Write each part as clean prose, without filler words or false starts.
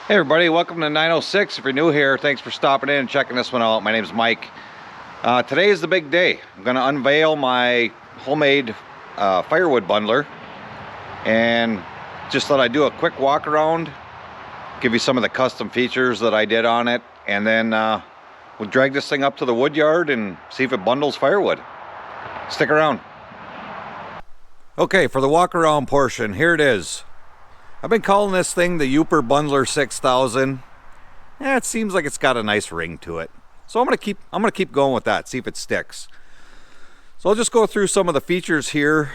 Hey everybody, welcome to 906. If you're new here, thanks for stopping in and checking this one out. My name is Mike. Today is the big day. I'm going to unveil my homemade firewood bundler, and just thought I'd do a quick walk around, give you some of the custom features that I did on it, and then we'll drag this thing up to the wood yard and see if it bundles firewood. Stick around. Okay, for the walk around portion, here it is. I've been calling this thing the Youper Bundler 6000. It seems like it's got a nice ring to it. So I'm gonna keep going with that, see if it sticks. So I'll just go through some of the features here.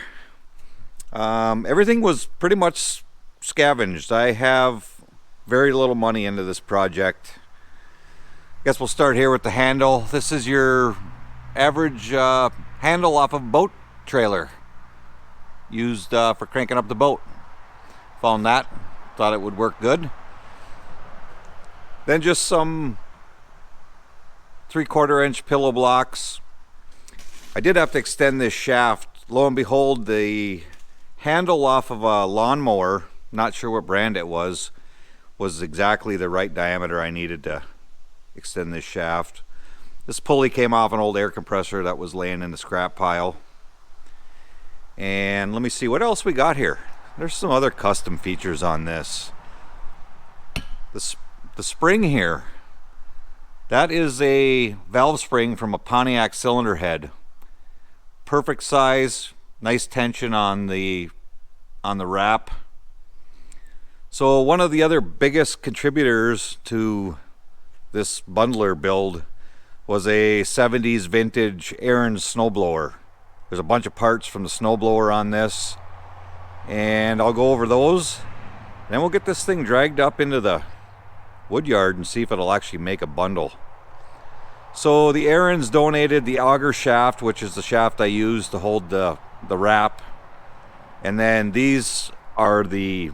Everything was pretty much scavenged. I have very little money into this project. I guess we'll start here with the handle. This is your average handle off of a boat trailer, used for cranking up the boat. Found that, thought it would work good. Then just some 3/4 inch pillow blocks. I did have to extend this shaft. Lo and behold, the handle off of a lawnmower, not sure what brand it was exactly the right diameter I needed to extend this shaft. This pulley came off an old air compressor that was laying in the scrap pile. And let me see what else we got here. There's some other custom features on this. The spring here, that is a valve spring from a Pontiac cylinder head. Perfect size, nice tension on the wrap. So one of the other biggest contributors to this bundler build was a 70s vintage Aaron's snowblower. There's a bunch of parts from the snowblower on this, and I'll go over those. Then we'll get this thing dragged up into the wood yard and see if it'll actually make a bundle. So the Aaron's donated the auger shaft, which is the shaft I use to hold the wrap. And then these are the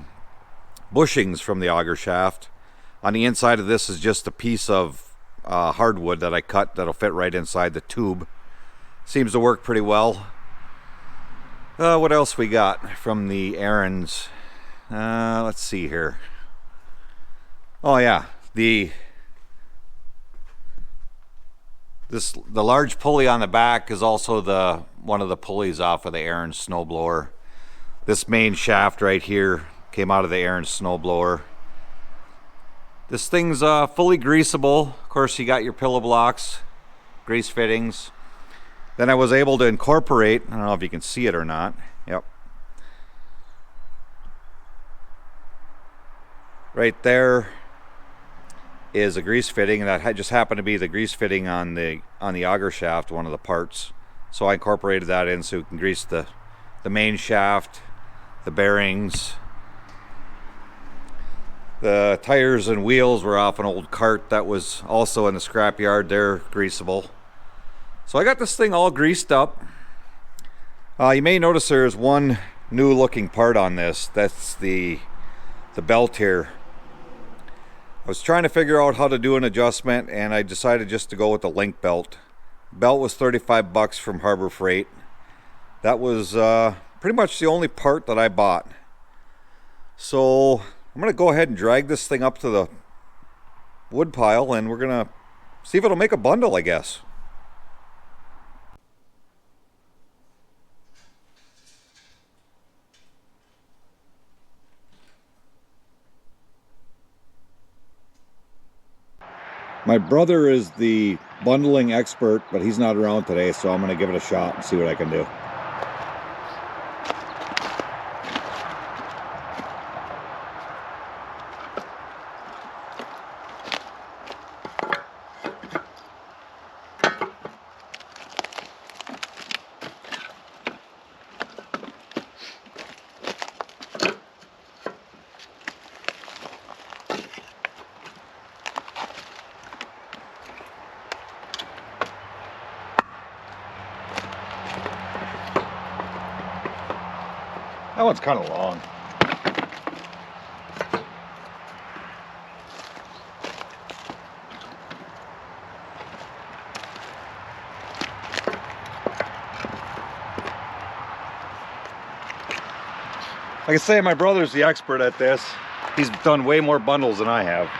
bushings from the auger shaft. On the inside of this is just a piece of hardwood that I cut that'll fit right inside the tube. Seems to work pretty well. What else we got from the Aaron's? Let's see here. Oh yeah, the large pulley on the back is also one of the pulleys off of the Aaron's snowblower. This main shaft right here came out of the Aaron's snowblower. This thing's fully greasable. Of course, you got your pillow blocks, grease fittings. Then I was able to incorporate, I don't know if you can see it or not. Yep. Right there is a grease fitting, and that just happened to be the grease fitting on the auger shaft, one of the parts. So I incorporated that in so we can grease the main shaft, the bearings. The tires and wheels were off an old cart that was also in the scrapyard. They're greasable. So I got this thing all greased up. You may notice there's one new looking part on this. That's the belt here. I was trying to figure out how to do an adjustment, and I decided just to go with the link belt. Belt was 35 bucks from Harbor Freight. That was pretty much the only part that I bought. So I'm gonna go ahead and drag this thing up to the wood pile, and we're gonna see if it'll make a bundle, I guess. My brother is the bundling expert, but he's not around today, so I'm going to give it a shot and see what I can do. That one's kind of long. Like I say, my brother's the expert at this. He's done way more bundles than I have.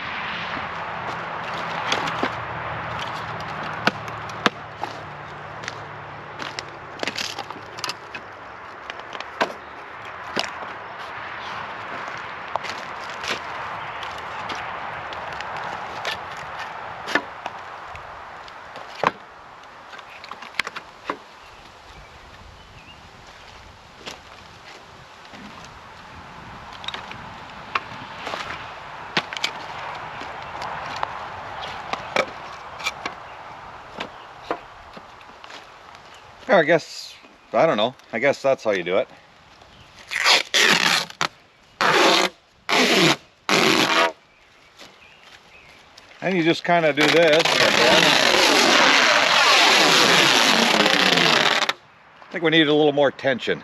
I guess, I don't know, I guess that's how you do it. And you just kind of do this. I think we need a little more tension.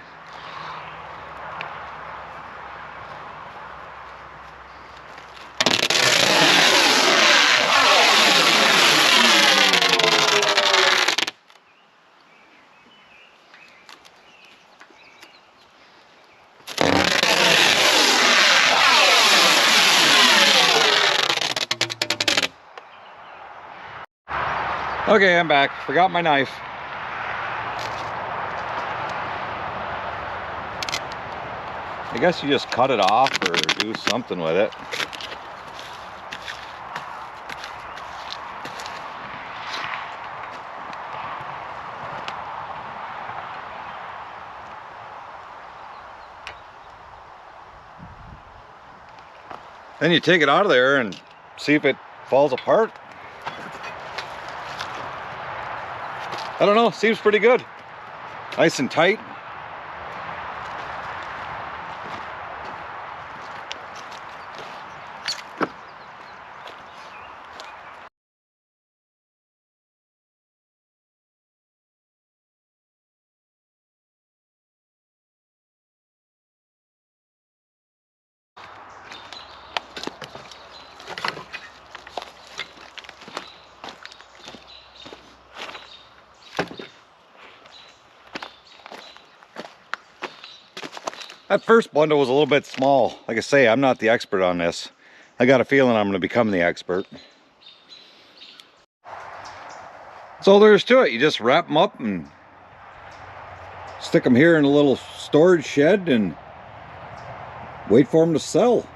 Okay, I'm back. Forgot my knife. I guess you just cut it off or do something with it. Then you take it out of there and see if it falls apart. I don't know, seems pretty good. Nice and tight. That first bundle was a little bit small. Like I say, I'm not the expert on this. I got a feeling I'm going to become the expert. That's all there is to it. You just wrap them up and stick them here in a little storage shed and wait for them to sell.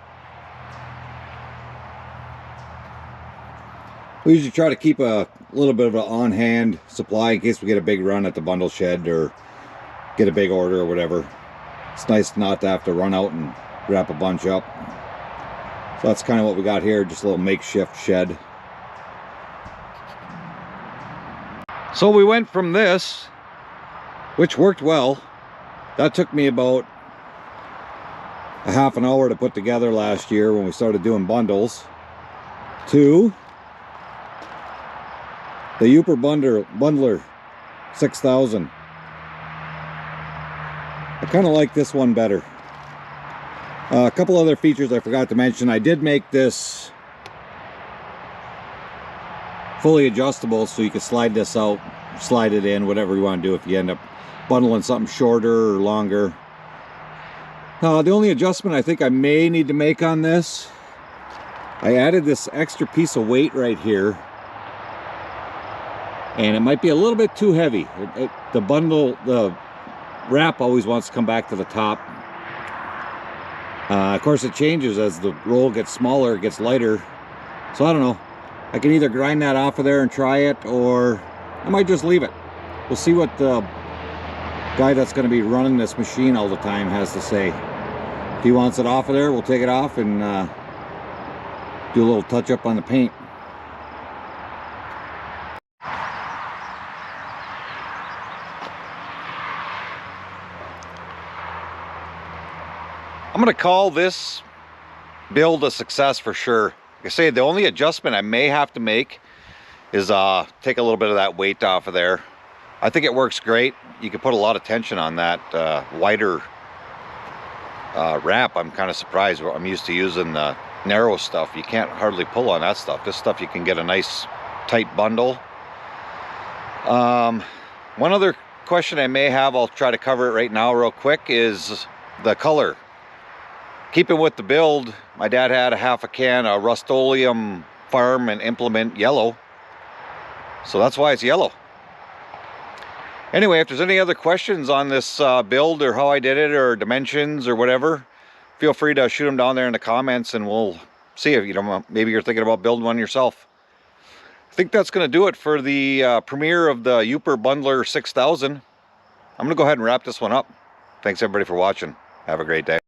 We usually try to keep a little bit of an on-hand supply in case we get a big run at the bundle shed or get a big order or whatever. It's nice not to have to run out and wrap a bunch up. So that's kind of what we got here, just a little makeshift shed. So we went from this, which worked well. That took me about a half an hour to put together last year when we started doing bundles, to the Uper Bundler 6000. I kind of like this one better. A couple other features I forgot to mention. I did make this fully adjustable so you can slide this out, slide it in, whatever you want to do if you end up bundling something shorter or longer. The only adjustment I think I may need to make on this, I added this extra piece of weight right here, and it might be a little bit too heavy. The wrap always wants to come back to the top. Of course it changes as the roll gets smaller, it gets lighter. So I don't know. I can either grind that off of there and try it, or I might just leave it. We'll see what the guy that's going to be running this machine all the time has to say. If he wants it off of there, we'll take it off and do a little touch up on the paint. I'm going to call this build a success for sure. Like I say, the only adjustment I may have to make is take a little bit of that weight off of there. I think it works great. You can put a lot of tension on that wider wrap. I'm kind of surprised. I'm used to using the narrow stuff. You can't hardly pull on that stuff. This stuff you can get a nice tight bundle. One other question I may have, I'll try to cover it right now real quick, is the color. Keeping with the build, my dad had a half a can of Rust-Oleum Farm and Implement Yellow. So that's why it's yellow. Anyway, if there's any other questions on this build or how I did it or dimensions or whatever, feel free to shoot them down there in the comments and we'll see if, you know, maybe you're thinking about building one yourself. I think that's going to do it for the premiere of the Uper Bundler 6000. I'm going to go ahead and wrap this one up. Thanks everybody for watching. Have a great day.